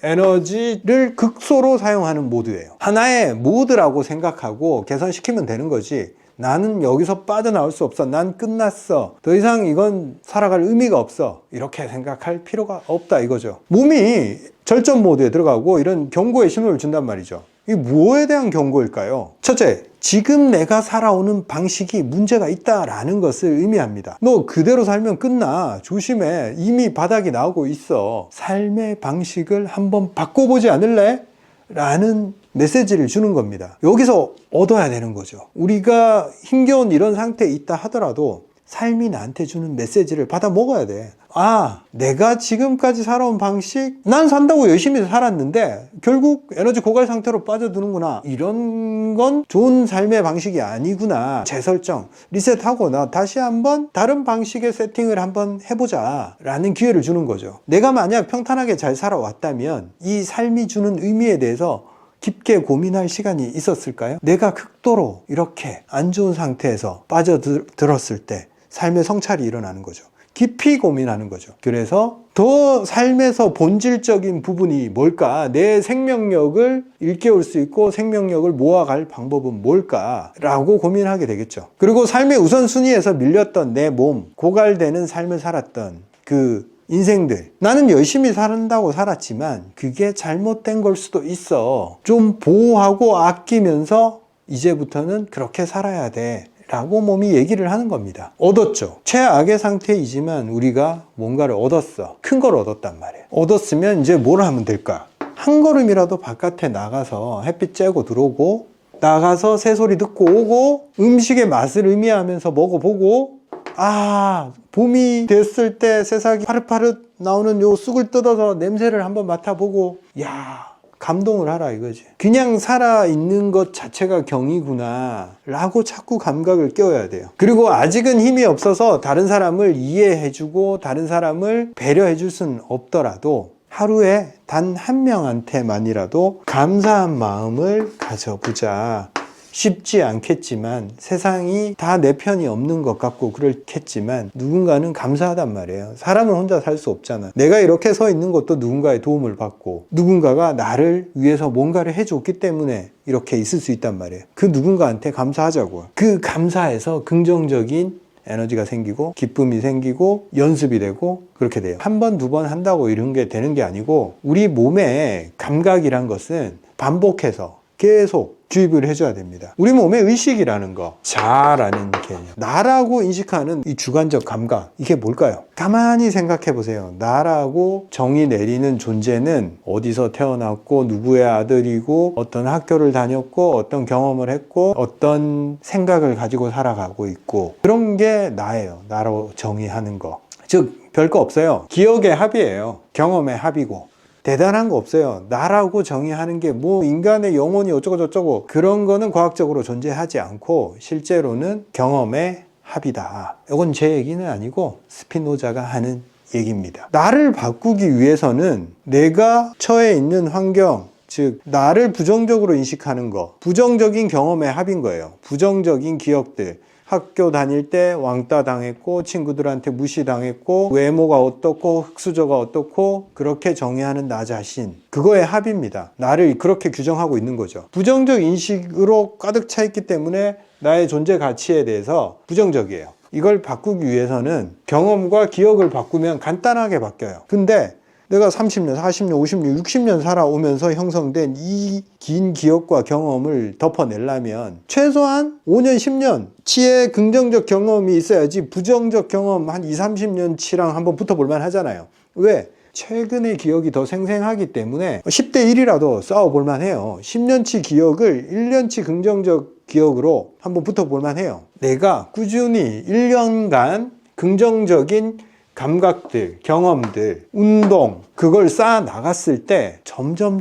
에너지를 극소로 사용하는 모드예요. 하나의 모드라고 생각하고 개선시키면 되는 거지, 나는 여기서 빠져나올 수 없어, 난 끝났어, 더 이상 이건 살아갈 의미가 없어, 이렇게 생각할 필요가 없다 이거죠. 몸이 절전 모드에 들어가고 이런 경고의 신호를 준단 말이죠. 이게 무엇에 대한 경고일까요? 첫째, 지금 내가 살아오는 방식이 문제가 있다라는 것을 의미합니다. 너 그대로 살면 끝나. 조심해. 이미 바닥이 나오고 있어. 삶의 방식을 한번 바꿔보지 않을래? 라는 메시지를 주는 겁니다. 여기서 얻어야 되는 거죠. 우리가 힘겨운 이런 상태에 있다 하더라도 삶이 나한테 주는 메시지를 받아 먹어야 돼. 아, 내가 지금까지 살아온 방식, 난 산다고 열심히 살았는데 결국 에너지 고갈 상태로 빠져드는구나. 이런 건 좋은 삶의 방식이 아니구나. 재설정, 리셋하고 나 다시 한번 다른 방식의 세팅을 한번 해보자 라는 기회를 주는 거죠. 내가 만약 평탄하게 잘 살아왔다면 이 삶이 주는 의미에 대해서 깊게 고민할 시간이 있었을까요? 내가 극도로 이렇게 안 좋은 상태에서 빠져들었을 때 삶의 성찰이 일어나는 거죠. 깊이 고민하는 거죠. 그래서 더 삶에서 본질적인 부분이 뭘까? 내 생명력을 일깨울 수 있고 생명력을 모아갈 방법은 뭘까? 라고 고민하게 되겠죠. 그리고 삶의 우선순위에서 밀렸던 내 몸, 고갈되는 삶을 살았던 그 인생들, 나는 열심히 산다고 살았지만 그게 잘못된 걸 수도 있어. 좀 보호하고 아끼면서 이제부터는 그렇게 살아야 돼 라고 몸이 얘기를 하는 겁니다. 얻었죠. 최악의 상태이지만 우리가 뭔가를 얻었어. 큰 걸 얻었단 말이에요. 얻었으면 이제 뭘 하면 될까? 한 걸음이라도 바깥에 나가서 햇빛 쬐고 들어오고, 나가서 새소리 듣고 오고, 음식의 맛을 의미하면서 먹어보고, 아, 봄이 됐을 때 새싹이 파릇파릇 나오는 요 쑥을 뜯어서 냄새를 한번 맡아보고, 야, 감동을 하라 이거지. 그냥 살아있는 것 자체가 경이구나 라고 자꾸 감각을 껴야 돼요. 그리고 아직은 힘이 없어서 다른 사람을 이해해주고 다른 사람을 배려해줄 수는 없더라도 하루에 단 한 명한테만이라도 감사한 마음을 가져보자. 쉽지 않겠지만, 세상이 다 내 편이 없는 것 같고 그렇겠지만 누군가는 감사하단 말이에요. 사람은 혼자 살 수 없잖아. 내가 이렇게 서 있는 것도 누군가의 도움을 받고 누군가가 나를 위해서 뭔가를 해줬기 때문에 이렇게 있을 수 있단 말이에요. 그 누군가한테 감사하자고요. 그 감사해서 긍정적인 에너지가 생기고 기쁨이 생기고 연습이 되고 그렇게 돼요. 한 번, 두 번 한다고 이런 게 되는 게 아니고, 우리 몸의 감각이란 것은 반복해서 계속 주입을 해줘야 됩니다. 우리 몸의 의식이라는 거, 자라는 개념, 나라고 인식하는 이 주관적 감각, 이게 뭘까요? 가만히 생각해 보세요. 나라고 정의 내리는 존재는 어디서 태어났고 누구의 아들이고 어떤 학교를 다녔고 어떤 경험을 했고 어떤 생각을 가지고 살아가고 있고, 그런 게 나예요. 나로 정의하는 거. 즉 별거 없어요. 기억의 합이에요. 경험의 합이고 대단한 거 없어요. 나라고 정의하는 게 뭐 인간의 영혼이 어쩌고저쩌고 그런 거는 과학적으로 존재하지 않고 실제로는 경험의 합이다. 이건 제 얘기는 아니고 스피노자가 하는 얘기입니다. 나를 바꾸기 위해서는 내가 처해 있는 환경, 즉 나를 부정적으로 인식하는 거, 부정적인 경험의 합인 거예요. 부정적인 기억들, 학교 다닐 때 왕따 당했고 친구들한테 무시당했고 외모가 어떻고 흙수저가 어떻고 그렇게 정의하는 나 자신, 그거의 합입니다. 나를 그렇게 규정하고 있는 거죠. 부정적 인식으로 가득 차 있기 때문에 나의 존재 가치에 대해서 부정적이에요. 이걸 바꾸기 위해서는 경험과 기억을 바꾸면 간단하게 바뀌어요. 근데 내가 30년, 40년, 50년, 60년 살아오면서 형성된 이 긴 기억과 경험을 덮어내려면 최소한 5년, 10년 치의 긍정적 경험이 있어야지 부정적 경험 한 20, 30년 치랑 한번 붙어볼만 하잖아요. 왜? 최근의 기억이 더 생생하기 때문에 10대 1이라도 싸워볼만 해요. 10년치 기억을 1년치 긍정적 기억으로 한번 붙어볼만 해요. 내가 꾸준히 1년간 긍정적인 감각들, 경험들, 운동, 그걸 쌓아 나갔을 때 점점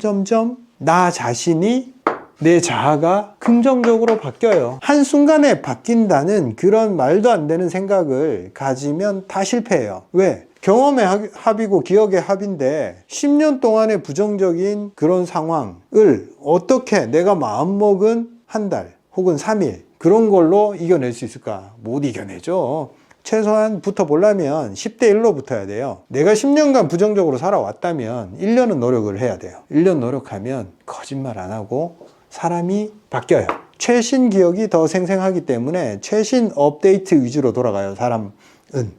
나 자신이, 내 자아가 긍정적으로 바뀌어요. 한순간에 바뀐다는 그런 말도 안 되는 생각을 가지면 다 실패해요. 왜? 경험의 합이고 기억의 합인데 10년 동안의 부정적인 그런 상황을 어떻게 내가 마음먹은 한 달 혹은 3일 그런 걸로 이겨낼 수 있을까? 못 이겨내죠. 최소한 붙어보려면 10대 1로 붙어야 돼요. 내가 10년간 부정적으로 살아왔다면 1년은 노력을 해야 돼요. 1년 노력하면 거짓말 안 하고 사람이 바뀌어요. 최신 기억이 더 생생하기 때문에 최신 업데이트 위주로 돌아가요, 사람은.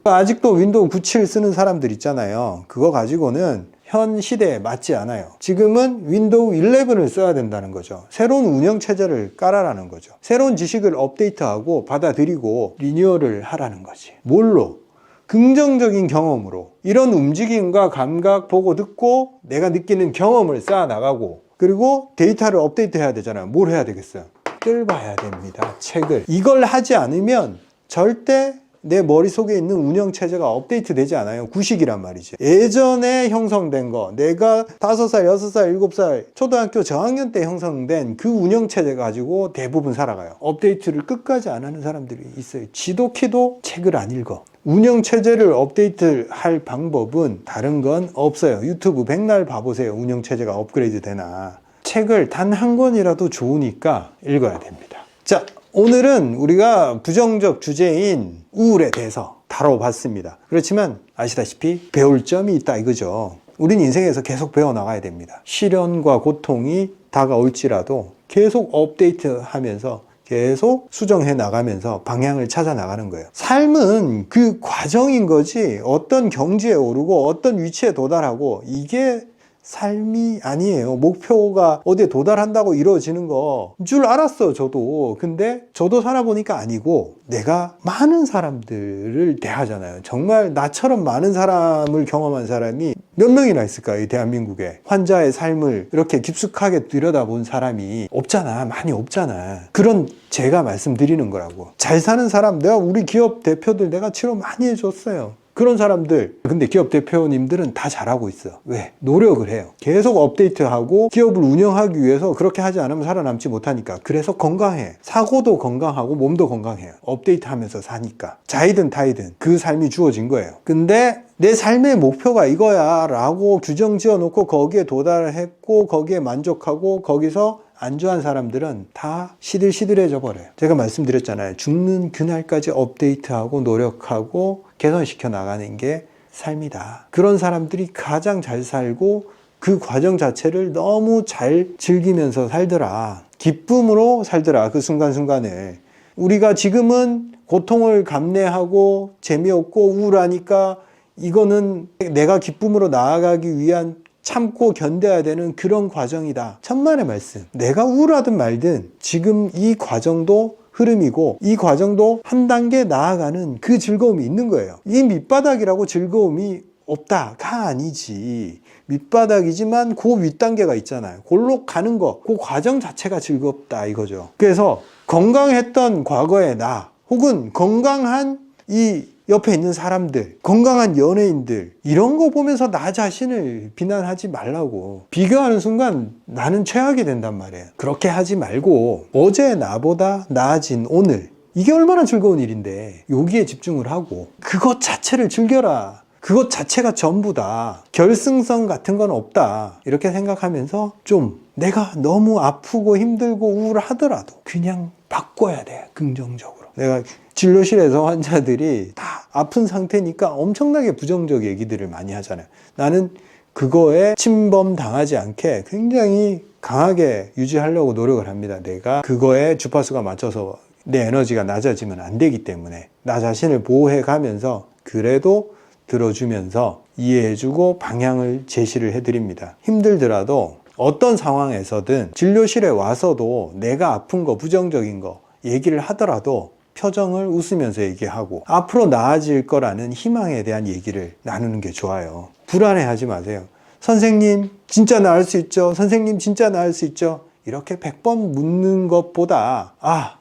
아직도 윈도우 97 쓰는 사람들 있잖아요. 그거 가지고는 현 시대에 맞지 않아요. 지금은 윈도우 11을 써야 된다는 거죠. 새로운 운영체제를 깔아라는 거죠. 새로운 지식을 업데이트하고 받아들이고 리뉴얼을 하라는 거지. 뭘로? 긍정적인 경험으로. 이런 움직임과 감각 보고 듣고 내가 느끼는 경험을 쌓아 나가고, 그리고 데이터를 업데이트 해야 되잖아요. 뭘 해야 되겠어요? 책을 봐야 됩니다. 책을. 이걸 하지 않으면 절대 내 머릿속에 있는 운영체제가 업데이트 되지 않아요. 구식이란 말이죠. 예전에 형성된 거, 내가 5살, 6살, 7살 초등학교 저학년 때 형성된 그 운영체제 가지고 대부분 살아가요. 업데이트를 끝까지 안 하는 사람들이 있어요. 지도키도 책을 안 읽어. 운영체제를 업데이트할 방법은 다른 건 없어요. 유튜브 백날 봐보세요. 운영체제가 업그레이드 되나. 책을 단 한 권이라도 좋으니까 읽어야 됩니다. 자, 오늘은 우리가 부정적 주제인 우울에 대해서 다뤄봤습니다. 그렇지만 아시다시피 배울 점이 있다 이거죠. 우린 인생에서 계속 배워나가야 됩니다. 시련과 고통이 다가올지라도 계속 업데이트하면서 계속 수정해 나가면서 방향을 찾아 나가는 거예요. 삶은 그 과정인 거지 어떤 경지에 오르고 어떤 위치에 도달하고 이게 삶이 아니에요. 목표가 어디에 도달한다고 이루어지는 거 줄 알았어, 저도. 근데 저도 살아보니까 아니고 내가 많은 사람들을 대하잖아요. 정말 나처럼 많은 사람을 경험한 사람이 몇 명이나 있을까요? 이 대한민국에. 환자의 삶을 이렇게 깊숙하게 들여다본 사람이 없잖아. 많이 없잖아. 그런 제가 말씀드리는 거라고. 잘 사는 사람, 내가 우리 기업 대표들 내가 치료 많이 해줬어요. 그런 사람들, 근데 기업 대표님들은 다 잘하고 있어. 왜? 노력을 해요. 계속 업데이트하고 기업을 운영하기 위해서 그렇게 하지 않으면 살아남지 못하니까. 그래서 건강해. 사고도 건강하고 몸도 건강해요. 업데이트하면서 사니까. 자이든 타이든 그 삶이 주어진 거예요. 근데 내 삶의 목표가 이거야 라고 규정 지어놓고 거기에 도달을 했고 거기에 만족하고 거기서 안주한 사람들은 다 시들시들해져 버려요. 제가 말씀드렸잖아요. 죽는 그날까지 업데이트하고 노력하고 개선시켜 나가는 게 삶이다. 그런 사람들이 가장 잘 살고 그 과정 자체를 너무 잘 즐기면서 살더라. 기쁨으로 살더라. 그 순간순간을. 우리가 지금은 고통을 감내하고 재미없고 우울하니까 이거는 내가 기쁨으로 나아가기 위한 참고 견뎌야 되는 그런 과정이다. 천만의 말씀. 내가 우울하든 말든 지금 이 과정도 흐름이고 이 과정도 한 단계 나아가는 그 즐거움이 있는 거예요. 이 밑바닥이라고 즐거움이 없다가 아니지. 밑바닥이지만 그 윗단계가 있잖아요. 골로 가는 거, 그 과정 자체가 즐겁다 이거죠. 그래서 건강했던 과거의 나 혹은 건강한 이 옆에 있는 사람들, 건강한 연예인들 이런 거 보면서 나 자신을 비난하지 말라고. 비교하는 순간 나는 최악이 된단 말이에요. 그렇게 하지 말고 어제 나보다 나아진 오늘, 이게 얼마나 즐거운 일인데 여기에 집중을 하고 그것 자체를 즐겨라. 그것 자체가 전부다. 결승선 같은 건 없다. 이렇게 생각하면서 좀 내가 너무 아프고 힘들고 우울하더라도 그냥 바꿔야 돼. 긍정적으로. 내가 진료실에서 환자들이 다 아픈 상태니까 엄청나게 부정적 얘기들을 많이 하잖아요. 나는 그거에 침범당하지 않게 굉장히 강하게 유지하려고 노력을 합니다. 내가 그거에 주파수가 맞춰서 내 에너지가 낮아지면 안 되기 때문에 나 자신을 보호해 가면서 그래도 들어주면서 이해해주고 방향을 제시를 해드립니다. 힘들더라도 어떤 상황에서든 진료실에 와서도 내가 아픈 거, 부정적인 거 얘기를 하더라도 표정을 웃으면서 얘기하고 앞으로 나아질 거라는 희망에 대한 얘기를 나누는 게 좋아요. 불안해하지 마세요. 선생님 진짜 나을 수 있죠? 선생님 진짜 나을 수 있죠? 이렇게 100번 묻는 것보다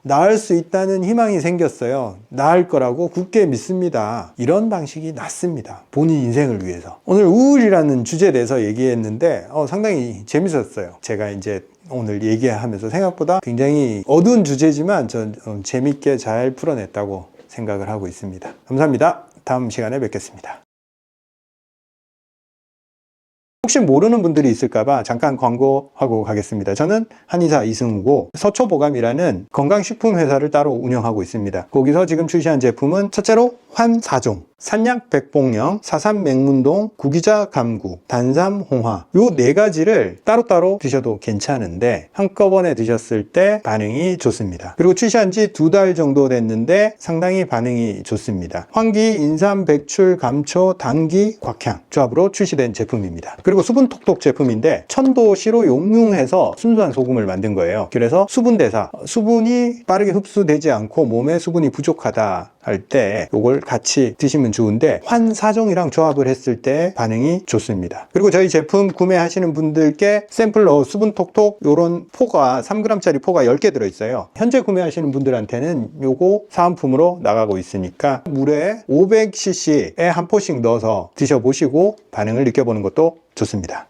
나을 수 있다는 희망이 생겼어요. 나을 거라고 굳게 믿습니다. 이런 방식이 낫습니다. 본인 인생을 위해서. 오늘 우울이라는 주제에 대해서 얘기했는데 상당히 재밌었어요. 제가 이제 오늘 얘기하면서 생각보다 굉장히 어두운 주제지만 전 재밌게 잘 풀어냈다고 생각을 하고 있습니다. 감사합니다. 다음 시간에 뵙겠습니다. 혹시 모르는 분들이 있을까봐 잠깐 광고하고 가겠습니다. 저는 한의사 이승우고 서초보감이라는 건강식품 회사를 따로 운영하고 있습니다. 거기서 지금 출시한 제품은 첫째로 환4종, 산약백복령, 사삼맹문동, 구기자 감구, 단삼 홍화 요 4가지를 따로따로 드셔도 괜찮은데 한꺼번에 드셨을 때 반응이 좋습니다. 그리고 출시한 지 2달 정도 됐는데 상당히 반응이 좋습니다. 환기, 인삼, 백출, 감초, 당기, 곽향 조합으로 출시된 제품입니다. 그리고 수분톡톡 제품인데 천도시로 용융해서 순수한 소금을 만든 거예요. 그래서 수분대사, 수분이 빠르게 흡수되지 않고 몸에 수분이 부족하다 할 때 이걸 같이 드시면 좋은데 환4종이랑 조합을 했을 때 반응이 좋습니다. 그리고 저희 제품 구매하시는 분들께 샘플로 수분톡톡 요런 포가 3g짜리 포가 10개 들어있어요. 현재 구매하시는 분들한테는 요거 사은품으로 나가고 있으니까 물에 500cc에 한 포씩 넣어서 드셔보시고 반응을 느껴보는 것도 좋습니다.